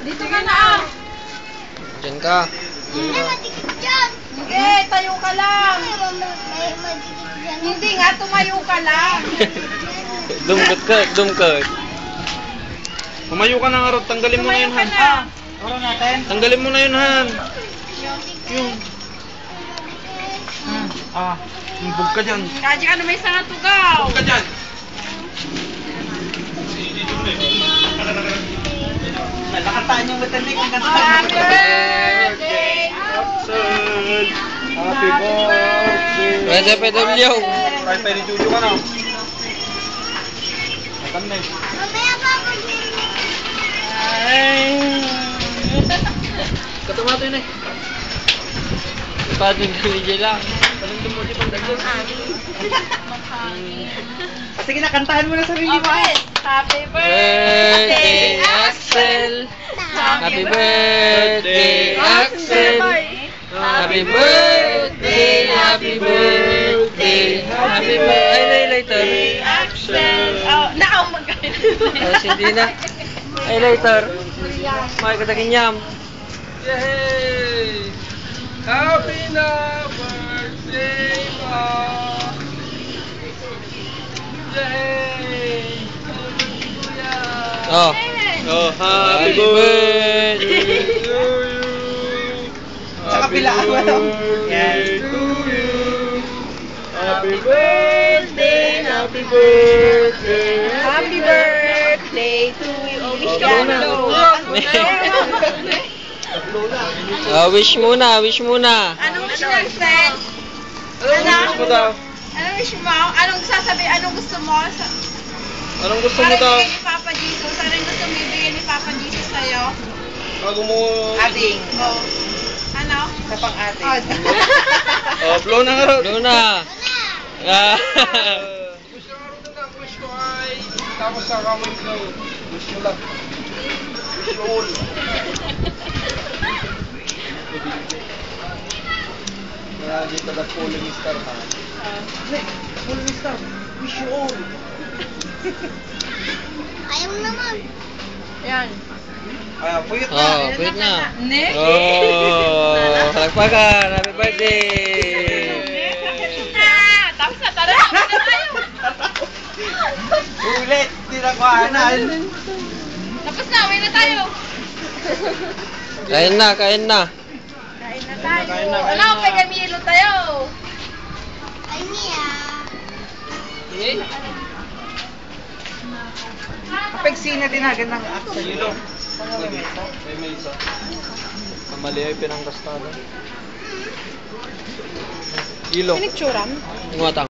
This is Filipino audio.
Dito ka na. Diyan ka. Hindi, madikit dyan. Hindi, tayo ka lang. May madikit dyan. Hindi nga, tumayo ka lang. Dumkot ka, dumkot. Pumayo ka na nga, Rod. Tanggalin mo na yun, Han. Oro natin. Tanggalin mo na yun, Han. Yung. Bug ka dyan. Kaji ka na may isang tugaw. Bug ka dyan. Nakataan yung matalik ang kanta. Happy birthday, Axel. Happy birthday. Pwede, PW. Kahit tayo ni Juju ka na. Makan na eh. Mamaya pa ako din. Katumato yun eh. Paano DJ lang? Talindin mo di pandagdag. Sige na, kantahan mo na sarili mo. Okay. Happy Birthday, birthday, Axel. Happy birthday, Axel. Happy birthday, happy birthday, happy birthday. Ay, later. Axel. Oh, naaw magkain. Ay, hindi na. Ay, later. Makikatagin yam. Yay! Happy na birthday, Mom! Yay! Oh. Oh, Happy birthday. to you! Sa kabila, ano? Yan. To you! Happy birthday! Happy birthday! Happy birthday to you. Wish ka Muna. Wish muna, wish muna. Anong wish mo, Sen? Anong wish mo daw? Anong wish mo? Anong sasabi? Anong gusto mo? Anong gusto mo daw? Ibigay ni Papa Jesus. Anong gusto mo ibigay ni Papa Jesus sa'yo? Bago mo... Ating. Oh. Ano? Sa pang-ating. Oh, blow na nga, Rod. Luna. Ah. Wish ko nga, Rod, na. Wish ko ay... Tapos sa kamay ko. Wish ko lang. Wish you all. Kaya dito na pulling star ha. Hindi, pulling star. Wish you all. Ayaw naman. Yan. Puyot na. Oh, wait na. Ne? Oh, palakpakan. Happy birthday. Tapos na tara. Uwi na tayo. Ulit. Hindi na kuhanan. Tapos na. Uwi na tayo. Kain na, kain na. Kain na tayo. Kain na. Ano? Pegamilo tayo. Ay, Mia. Kapag sinatinagan ng aksa. Hilo. Mga mesa. May mesa. Kamali ay pinangkastada. Hilo. Pinicturan? Ingwatang.